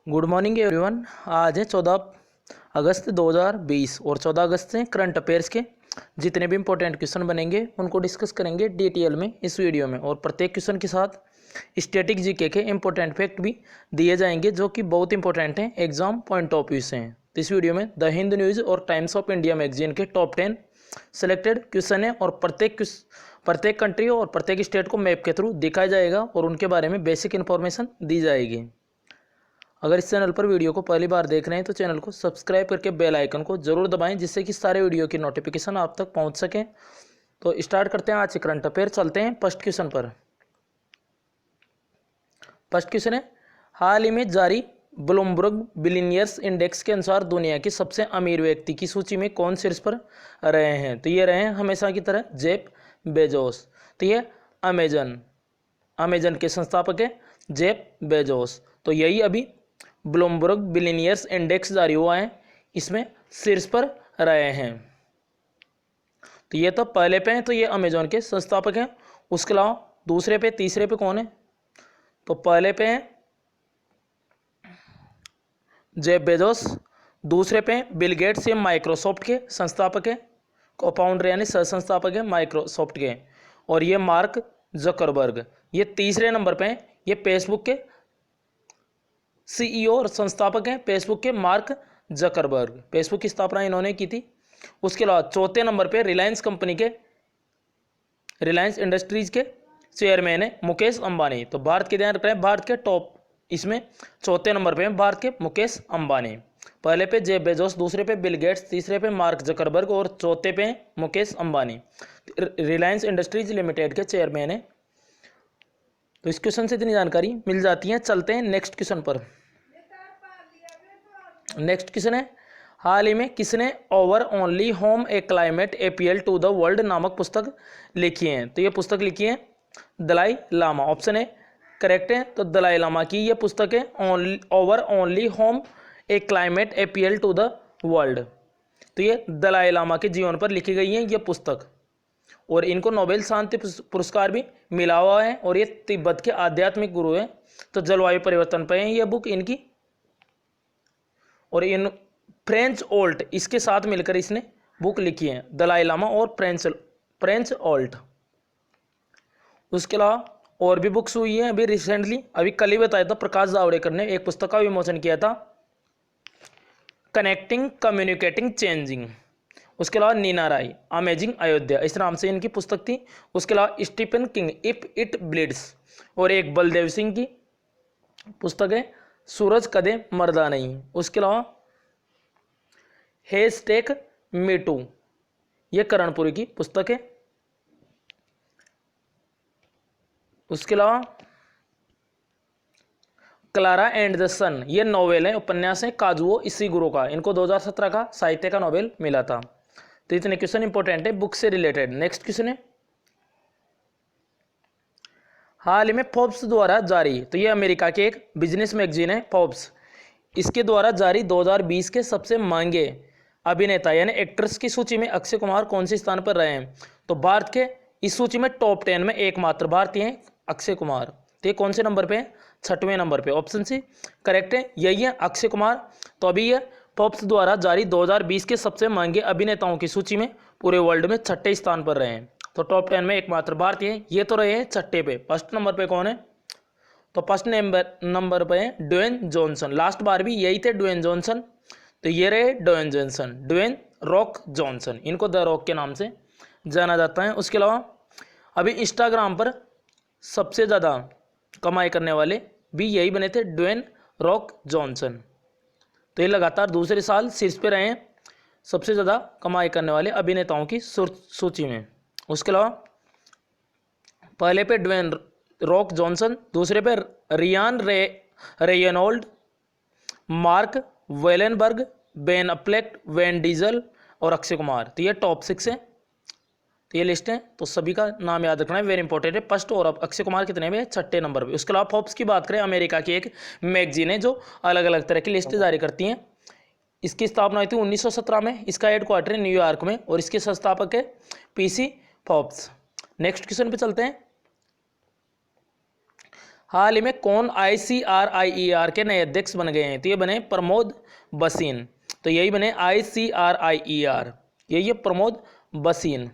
Good morning everyone. आज है 14 अगस्त 2020 और 14 अगस्त से करंट अफेयर्स के जितने भी इंपॉर्टेंट क्वेश्चन बनेंगे उनको डिस्कस करेंगे डिटेल में इस वीडियो में। और प्रत्येक क्वेश्चन के साथ स्टैटिक जीके के इंपॉर्टेंट फैक्ट भी दिए जाएंगे जो कि बहुत इंपॉर्टेंट हैं, एग्जाम पॉइंट ऑफ व्यू से हैं। तो इस वीडियो में द हिंद न्यूज़ और टाइम्स ऑफ इंडिया मैगजीन के टॉप 10 सेलेक्टेड क्वेश्चन है और प्रत्येक कंट्री और प्रत्येक स्टेट को मैप के थ्रू दिखाया जाएगा और उनके बारे में बेसिक इन्फॉर्मेशन दी जाएगी। अगर इस चैनल पर वीडियो को पहली बार देख रहे हैं तो चैनल को सब्सक्राइब करके बेल आइकन को जरूर दबाएं जिससे कि सारे वीडियो की नोटिफिकेशन आप तक पहुंच सकें। तो स्टार्ट करते हैं आज से करंट अफेयर। चलते हैं फर्स्ट क्वेश्चन पर। फर्स्ट क्वेश्चन है, हाल ही में जारी ब्लूमबर्ग बिलियनियर्स इंडेक्स के अनुसार दुनिया के सबसे अमीर व्यक्ति की सूची में कौन शीर्ष पर रहे हैं? तो ये रहे हैं हमेशा की तरह जेफ बेजोस। तो ये अमेजन के संस्थापक है जेफ बेजोस। तो यही अभी ब्लूमबर्ग बिलियनियर्स इंडेक्स जारी हुआ है, इसमें शीर्ष पर रहे हैं। तो ये तो पहले पे हैं, तो ये अमेजॉन के संस्थापक हैं। उसके अलावा दूसरे पे तीसरे पे कौन है? तो पहले पे हैं जेफ बेजोस, दूसरे पे बिल गेट्स, ये माइक्रोसॉफ्ट के संस्थापक है, को-फाउंडर यानी सह संस्थापक है माइक्रोसॉफ्ट के। और ये मार्क जकरबर्ग, ये तीसरे नंबर पे हैं, ये फेसबुक के सीईओ और संस्थापक हैं फेसबुक के मार्क जकरबर्ग। फेसबुक की स्थापना इन्होंने की थी। उसके अलावा चौथे नंबर पे रिलायंस कंपनी के, रिलायंस इंडस्ट्रीज के चेयरमैन है मुकेश अंबानी। तो भारत के ध्यान रख रहे हैं, भारत के टॉप इसमें चौथे नंबर पे हैं भारत के मुकेश अंबानी। पहले पे जेफ बेजोस, दूसरे पे बिल गेट्स, तीसरे पे मार्क जकरबर्ग और चौथे पे मुकेश अंबानी। रिलायंस इंडस्ट्रीज लिमिटेड के चेयरमैन है। तो इस क्वेश्चन से इतनी जानकारी मिल जाती है। चलते हैं नेक्स्ट क्वेश्चन पर। नेक्स्ट क्वेश्चन है, हाल ही में किसने our only home a climate appeal to the world नामक पुस्तक लिखी है? तो ये पुस्तक लिखी है दलाई लामा। ऑप्शन है करेक्ट है, तो दलाई लामा की ये पुस्तक है our only home a climate appeal to the world. तो ये दलाई लामा के जीवन पर लिखी गई है ये पुस्तक और इनको नोबेल शांति पुरस्कार भी मिला हुआ है। और ये तिब्बत के आध्यात्मिक गुरु हैं, तो जलवायु परिवर्तन पर है ये बुक इनकी। और इन फ्रेंच ओल्ट इसके साथ मिलकर इसने बुक लिखी है, दलाई लामा और फ्रेंच ओल्ट। उसके अलावा और भी बुक्स हुई है अभी रिसेंटली, अभी कल ही बताया था, प्रकाश जावड़ेकर ने एक पुस्तक का विमोचन किया था, कनेक्टिंग कम्युनिकेटिंग चेंजिंग। उसके अलावा नीना राय अमेजिंग अयोध्या, इस नाम से इनकी पुस्तक थी। उसके अलावा Stephen King if it bleeds, और एक बलदेव सिंह की पुस्तक है सूरज कदे मरदा नहीं। उसके अलावा हैशटैग मीटू, ये करणपुरी की पुस्तक है। उसके अलावा क्लारा एंड द सन, ये नोवेल है, उपन्यास है काजुओ इशिगुरो का। इनको 2017 का साहित्य का नोबेल मिला था। तो इतने क्वेश्चन इंपॉर्टेंट है बुक से रिलेटेड। नेक्स्ट क्वेश्चन है, हाल ही में फोर्ब्स द्वारा जारी, तो ये अमेरिका के एक बिजनेस मैगजीन है फोर्ब्स, इसके द्वारा जारी 2020 के सबसे महंगे अभिनेता यानी एक्ट्रेस की सूची में अक्षय कुमार कौन से स्थान पर रहे हैं? तो भारत के इस सूची में टॉप 10 में एकमात्र भारतीय हैं अक्षय कुमार। तो ये कौन से नंबर पे है? 6वें नंबर पे। ऑप्शन सी करेक्ट है, यही है अक्षय कुमार। तो अभी ये फोर्ब्स द्वारा जारी 2020 के सबसे महंगे अभिनेताओं की सूची में पूरे वर्ल्ड में 6ठे स्थान पर रहे हैं। तो टॉप 10 में एकमात्र भारतीय है, ये तो रहे हैं 6ठे पे। फर्स्ट नंबर पे कौन है? तो फर्स्ट नंबर पे है ड्वेन जॉनसन। लास्ट बार भी यही थे ड्वेन जॉनसन। तो ये रहे Dwayne Johnson, Dwayne Rock Johnson, इनको द रॉक के नाम से जाना जाता है। उसके अलावा अभी इंस्टाग्राम पर सबसे ज़्यादा कमाई करने वाले भी यही बने थे, ड्वेन रॉक जॉनसन। तो ये लगातार दूसरे साल शीर्ष पे रहे हैं सबसे ज़्यादा कमाई करने वाले अभिनेताओं की सूची में। उसके अलावा पहले पे ड्वेन रॉक जॉनसन, दूसरे पे Ryan Reynolds, Mark Wahlberg, Ben Affleck, Vin Diesel और अक्षय कुमार। तो ये टॉप 6 है, तो ये लिस्ट है। तो सभी का नाम याद रखना है, वेरी इंपॉर्टेंट है। फर्स्ट और अब अक्षय कुमार कितने में? 6ठे नंबर पे। उसके अलावा फोर्ब्स की बात करें, अमेरिका की एक मैगजीन है जो अलग अलग तरह की लिस्ट जारी करती हैं। इसकी स्थापना हुई थी 1917 में। इसका हेडक्वार्टर है न्यूयॉर्क में और इसके संस्थापक है पीसी फोर्ब्स। नेक्स्ट क्वेश्चन पे चलते हैं, हाल ही में कौन ICRIER के नए अध्यक्ष बन गए हैं? तो ये बने प्रमोद बसीन। तो यही बने ICRIER, यही है प्रमोद बसीन।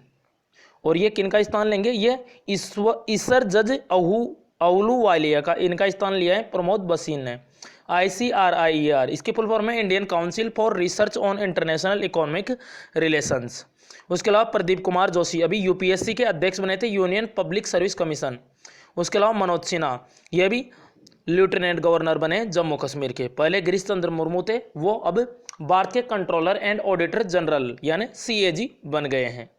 और ये किनका स्थान लेंगे? ये ईसर जज अहलूवालिया का इनका स्थान लिया है प्रमोद बसीन ने। ICRIER इसकी फुल फॉर्म है Indian council for research on international economic relations. उसके अलावा प्रदीप कुमार जोशी अभी UPSC के अध्यक्ष बने थे, यूनियन पब्लिक सर्विस कमीशन। उसके अलावा मनोज सिन्हा ये भी लेफ्टिनेंट गवर्नर बने जम्मू कश्मीर के। पहले गिरीश चंद्र मुर्मू थे, वो अब भारत के कंट्रोलर एंड ऑडिटर जनरल यानी CAG बन गए हैं।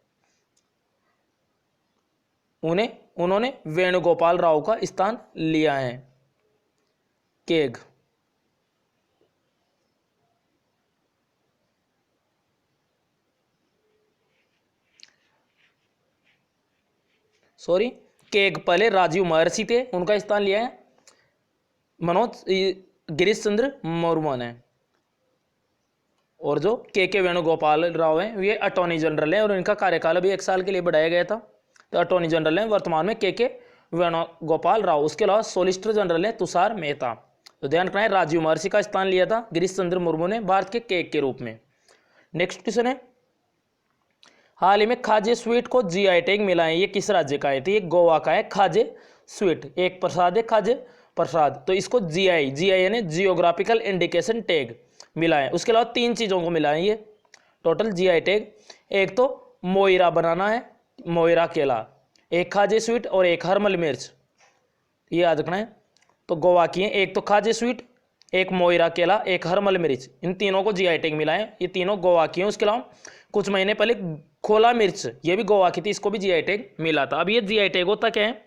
उन्होंने वेणुगोपाल राव का स्थान लिया है, केग। सॉरी, केग पहले राजीव महर्षि थे, उनका स्थान लिया है गिरीश चंद्र मुर्मू ने। और जो के वेणुगोपाल राव हैं ये अटॉर्नी जनरल हैं और इनका कार्यकाल अभी 1 साल के लिए बढ़ाया गया था। तो अटॉर्नी जनरल हैं वर्तमान में के वेणुगोपाल राव। उसके अलावा सोलिसिटर जनरल हैं तुषार मेहता। तो ध्यान रखना है, राजीव महर्षि का स्थान लिया था गिरीश चंद्र मुर्मू ने भारत के रूप में। नेक्स्ट क्वेश्चन है, हाल ही में खाजे स्वीट को GI टैग मिला है, ये किस राज्य का है? तो ये गोवा का है खाजे स्वीट, एक प्रसाद है खाजे प्रसाद। तो इसको GI यानी जियोग्राफिकल इंडिकेशन टैग मिला है। उसके अलावा 3 चीज़ों को मिला है ये टोटल GI टैग। एक तो मोइरा बनाना है, मोइरा केला, एक खाजे स्वीट और एक हरमल मिर्च, ये याद रखना है। तो गोवा की है, एक तो खाजे स्वीट, एक मोइरा केला, एक हरमल मिर्च, इन तीनों को GI टैग मिला है, ये तीनों गोवा की हैं। उसके अलावा कुछ महीने पहले खोला मिर्च ये भी गोवा की थी, इसको भी GI टैग मिला था। अब ये GI टैग होता क्या है?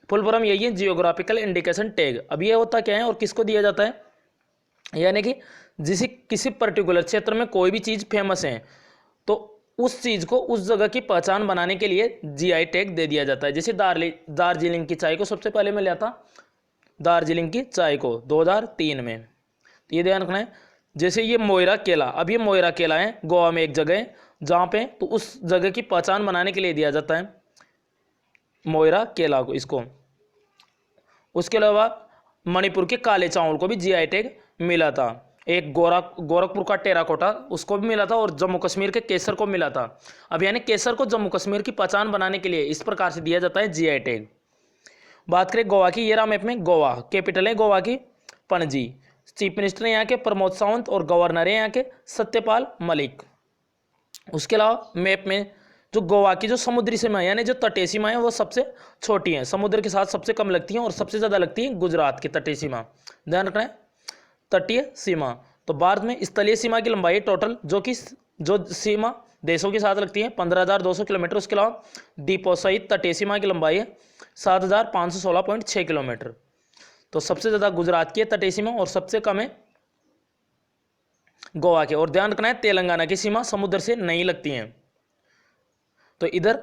फुल फॉर्म यही है जियोग्राफिकल इंडिकेशन टैग। अब ये होता क्या है और किसको दिया जाता है? यानी कि किसी पर्टिकुलर क्षेत्र में कोई भी चीज़ फेमस है तो उस चीज़ को उस जगह की पहचान बनाने के लिए GI टैग दे दिया जाता है। जैसे दार्जिलिंग की चाय को सबसे पहले मैं लिया था, दार्जिलिंग की चाय को 2003 में। तो ये ध्यान रखना है। जैसे ये मोइरा केला, अब ये मोइरा केला है गोवा में एक जगह है जहाँ पे, तो उस जगह की पहचान बनाने के लिए दिया जाता है मोइरा केला को, इसको। उसके अलावा मणिपुर के काले चावल को भी GI टैग मिला था। एक गोरखपुर का टेराकोटा उसको भी मिला था और जम्मू कश्मीर के केसर को मिला था। अब यानी केसर को जम्मू कश्मीर की पहचान बनाने के लिए इस प्रकार से दिया जाता है GI टैग। बात करें गोवा की, ये रहा मैप में गोवा, कैपिटल है गोवा की पणजी, चीफ मिनिस्टर है यहाँ के प्रमोद सावंत और गवर्नर है यहाँ के सत्यपाल मलिक। उसके अलावा मैप में जो गोवा की जो समुद्री सीमा यानी जो तटीय सीमा है वो सबसे छोटी है, समुद्र के साथ सबसे कम लगती है और सबसे ज़्यादा लगती है गुजरात की तटीय सीमा। ध्यान रखना है तटीय सीमा। तो भारत में स्थलीय सीमा की लंबाई टोटल जो सीमा देशों के साथ लगती है 15,200 किलोमीटर। उसके अलावा द्वीपों सहित तटीय सीमा की लंबाई है 7,516.6 किलोमीटर। तो सबसे ज़्यादा गुजरात की तटीय सीमा और सबसे कम है गोवा के। और ध्यान रखना है तेलंगाना की सीमा समुद्र से नहीं लगती हैं। तो इधर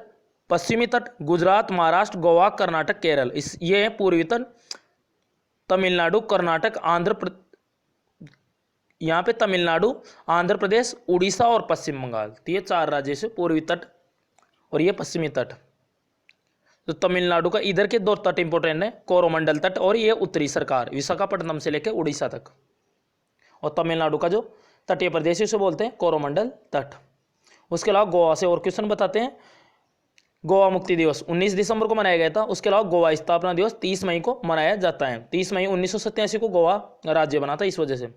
पश्चिमी तट गुजरात, महाराष्ट्र, गोवा, कर्नाटक, केरल, ये है पूर्वी तट तमिलनाडु, कर्नाटक, यहाँ पे तमिलनाडु, आंध्र प्रदेश, उड़ीसा और पश्चिम बंगाल। तो ये 4 राज्य से पूर्वी तट और ये पश्चिमी तट। तो तमिलनाडु का इधर के 2 तट इंपोर्टेंट है, कोरोमंडल तट और ये उत्तरी सरकार विशाखापट्टनम से लेकर उड़ीसा तक। और तमिलनाडु का जो तटीय प्रदेश है उसे बोलते हैं कोरोमंडल तट। उसके अलावा गोवा से और क्वेश्चन बताते हैं। गोवा मुक्ति दिवस 19 दिसंबर को मनाया गया था। उसके अलावा गोवा स्थापना दिवस 30 मई को मनाया जाता है। 30 मई 1987 को गोवा राज्य बना था। इस वजह से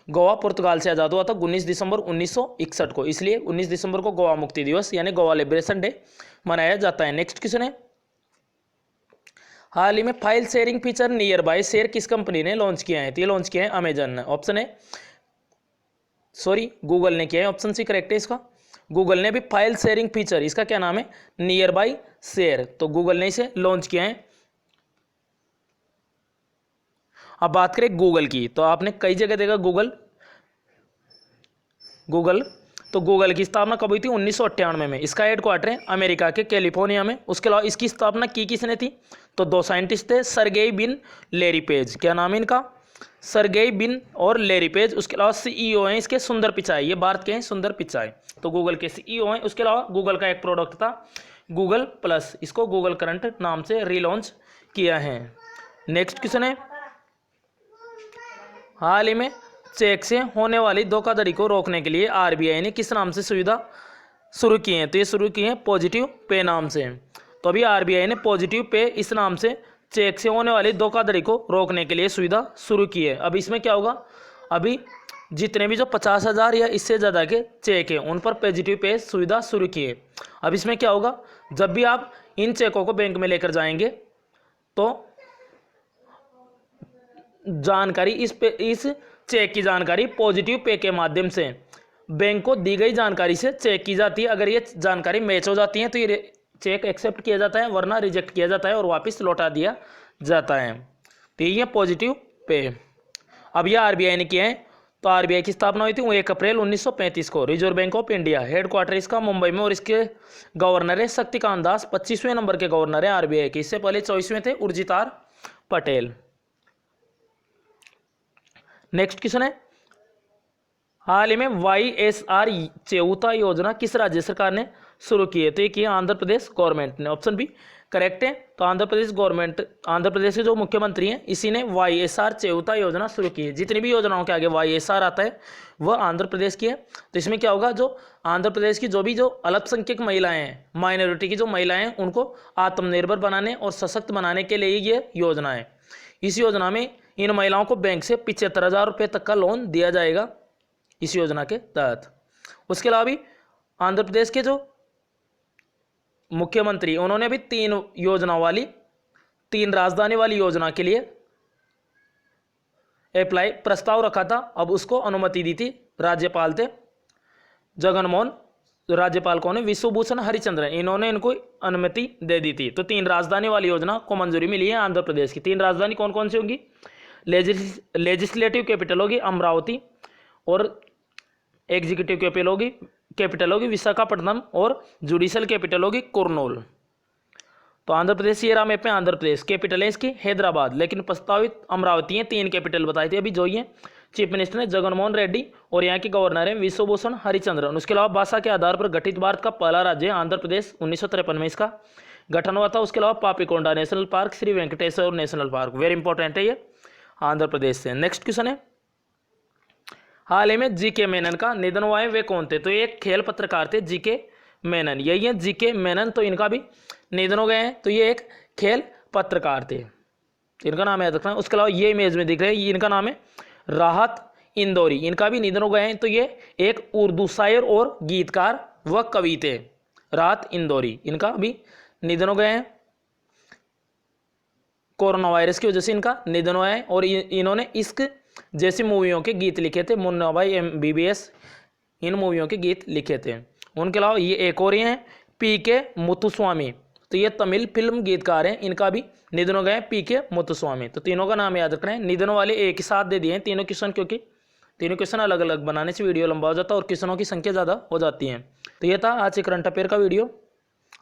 गोवा पुर्तगाल से आज़ाद हुआ था 19 दिसंबर 1961 को, इसलिए 19 दिसंबर को गोवा मुक्ति दिवस यानी गोवा लिबरेशन डे मनाया जाता है। नेक्स्ट क्वेश्चन है, हाल ही में file sharing feature near by share किस कंपनी ने लॉन्च किया है? तो ये लॉन्च किया है अमेजन ने। ऑप्शन है गूगल ने किया है, ऑप्शन सी करेक्ट है इसका। गूगल ने भी फाइल शेयरिंग फीचर, इसका क्या नाम है? Near by share. तो गूगल ने इसे लॉन्च किया है। अब बात करें गूगल की, तो आपने कई जगह देखा गूगल तो गूगल की स्थापना कब हुई थी? 1998 में। इसका हेडक्वार्टर है अमेरिका के कैलिफोर्निया में। उसके अलावा इसकी स्थापना किसने थी? तो 2 साइंटिस्ट थे, सर्गेई बिन लेरी पेज। क्या नाम है इनका? सर्गेई बिन और लेरी पेज। उसके अलावा CEO हैं इसके सुंदर पिचाई, ये भारत के हैं सुंदर पिचाई, तो गूगल के CEO हैं। उसके अलावा गूगल का एक प्रोडक्ट था गूगल प्लस, इसको गूगल करंट नाम से रीलॉन्च किया है। नेक्स्ट क्वेश्चन है, हाल ही में चेक से होने वाली धोखाधड़ी को रोकने के लिए आरबीआई ने किस नाम से सुविधा शुरू की है? तो ये शुरू की है पॉजिटिव पे नाम से। तो अभी आरबीआई ने पॉजिटिव पे इस नाम से चेक से होने वाली धोखाधड़ी को रोकने के लिए सुविधा शुरू की है। अब इसमें क्या होगा, अभी जितने भी जो 50,000 या इससे ज़्यादा के चेक हैं उन पर पॉजिटिव पे सुविधा शुरू की है। अब इसमें क्या होगा, जब भी आप इन चेकों को बैंक में लेकर जाएंगे तो जानकारी इस चेक की जानकारी पॉजिटिव पे के माध्यम से बैंक को दी गई जानकारी से चेक की जाती है। अगर ये जानकारी मैच हो जाती है तो ये चेक एक्सेप्ट किया जाता है, वरना रिजेक्ट किया जाता है और वापस लौटा दिया जाता है। तो ये पॉजिटिव पे। अब यह आरबीआई ने किया है। तो आरबीआई की स्थापना हुई थी 1 अप्रैल 1935 को। Reserve bank of India, headquarter इसका मुंबई में और इसके गवर्नर है शक्तिकांत दास, 25वें नंबर के गवर्नर है आरबीआई के। इससे पहले 24वें थे उर्जितार पटेल। नेक्स्ट क्वेश्चन है, हाल ही में YSR चेउता योजना किस राज्य सरकार ने शुरू की है? तो ये की आंध्र प्रदेश गवर्नमेंट ने। ऑप्शन बी करेक्ट है। तो आंध्र प्रदेश गवर्नमेंट, आंध्र प्रदेश के जो मुख्यमंत्री हैं इसी ने YSR चेउता योजना शुरू की है। जितनी भी योजनाओं के आगे YSR आता है वह आंध्र प्रदेश की है। तो इसमें क्या होगा, जो आंध्र प्रदेश की जो अल्पसंख्यक महिलाएं हैं, माइनॉरिटी की जो महिलाएं हैं, उनको आत्मनिर्भर बनाने और सशक्त बनाने के लिए ये योजना है। इस योजना में इन महिलाओं को बैंक से 75,000 रुपये तक का लोन दिया जाएगा इस योजना के तहत। उसके अलावा भी आंध्र प्रदेश के जो मुख्यमंत्री, उन्होंने भी 3 राजधानी वाली योजना के लिए प्रस्ताव रखा था। अब उसको अनुमति दी थी राज्यपाल थे जगनमोहन, राज्यपाल कौन है, विश्वभूषण हरिचंद्रन, इन्होंने इनको अनुमति दे दी थी। तो 3 राजधानी वाली योजना को मंजूरी मिली है आंध्र प्रदेश की। 3 राजधानी कौन कौन सी होंगी? लेजिस्लेटिव कैपिटल होगी अमरावती, और एग्जीक्यूटिव कैपिटल होगी विशाखापट्टनम, और जुडिशियल कैपिटल होगी कुर्नूल। तो आंध्र प्रदेश ये रहा मैप में आंध्र प्रदेश। कैपिटल है इसकी हैदराबाद, लेकिन प्रस्तावित अमरावती है। 3 कैपिटल बताई थी अभी, जो ये चीफ मिनिस्टर है जगनमोहन रेड्डी और यहाँ के गवर्नर है विश्वभूषण हरिचंद्रन। उसके अलावा भाषा के आधार पर गठित भारत का पहला राज्य है आंध्र प्रदेश। 1953 में इसका गठन हुआ था। उसके अलावा Papikonda national park, Shri Venkateswara national park, very important है ये आंध्र प्रदेश से। नेक्स्ट क्वेश्चन है, हाल ही में जीके मेनन का निधन हुआ है, वे कौन थे? तो ये एक खेल पत्रकार थे जीके मेनन, यही है जीके मेनन। तो इनका भी निधन हो गए हैं। तो ये एक खेल पत्रकार थे, इनका नाम याद रखना। उसके अलावा ये इमेज में दिख रहे हैं, इनका नाम है राहत इंदौरी, इनका भी निधन हो गए हैं। तो ये एक उर्दू शायर और गीतकार व कवि थे, राहत इंदौरी, इनका भी निधन हो गए हैं। कोरोना वायरस की वजह से इनका निधन हुआ है। और इन्होंने इश्क जैसी मूवियों के गीत लिखे थे, मुन्ना भाई, MBBS, इन मूवियों के गीत लिखे थे। उनके अलावा ये एक और हैं PK मुत्तुस्वामी, तो ये तमिल फिल्म गीतकार हैं, इनका भी निधन हो गए हैं PK मुत्तुस्वामी। तो तीनों का नाम याद रखना है। निधन वाले एक ही साथ दे दिए हैं तीनों क्वेश्चन, क्योंकि तीनों क्वेश्चन अलग अलग बनाने से वीडियो लंबा हो जाता है और क्वेश्चनों की संख्या ज़्यादा हो जाती है। तो ये था आज के करंट अफेयर का वीडियो।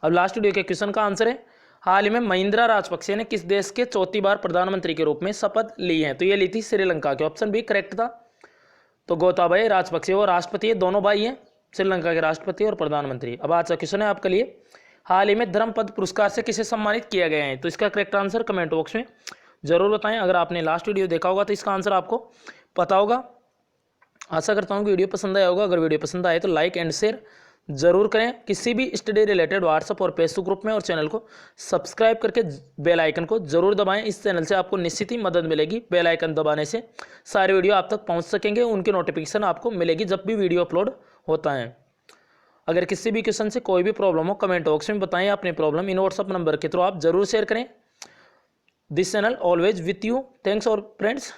अब लास्ट वीडियो के क्वेश्चन का आंसर है, हाल ही में महिंद्रा राजपक्षे ने किस देश के 4थी बार प्रधानमंत्री के रूप में शपथ ली है? तो ये ली थी श्रीलंका के। ऑप्शन बी करेक्ट था। तो गोताबाया राजपक्षे वो राष्ट्रपति है, दोनों भाई हैं, श्रीलंका के राष्ट्रपति और प्रधानमंत्री। अब आज का क्वेश्चन है आपके लिए, हाल ही में धर्मपद पुरस्कार से किसे सम्मानित किया गया है? तो इसका करेक्ट आंसर कमेंट बॉक्स में जरूर बताएं। अगर आपने लास्ट वीडियो देखा होगा तो इसका आंसर आपको पता होगा। आशा करता हूँ कि वीडियो पसंद आया होगा। अगर वीडियो पसंद आए तो लाइक एंड शेयर जरूर करें। किसी भी स्टडी रिलेटेड व्हाट्सएप और फेसबुक ग्रुप में, और चैनल को सब्सक्राइब करके बेल आइकन को जरूर दबाएं। इस चैनल से आपको निश्चित ही मदद मिलेगी। बेल आइकन दबाने से सारे वीडियो आप तक पहुंच सकेंगे, उनकी नोटिफिकेशन आपको मिलेगी जब भी वीडियो अपलोड होता है। अगर किसी भी क्वेश्चन से कोई भी प्रॉब्लम हो कमेंट बॉक्स में बताएं अपनी प्रॉब्लम, इन व्हाट्सएप नंबर के थ्रू आप जरूर शेयर करें। This channel always with you. Thanks और फ्रेंड्स।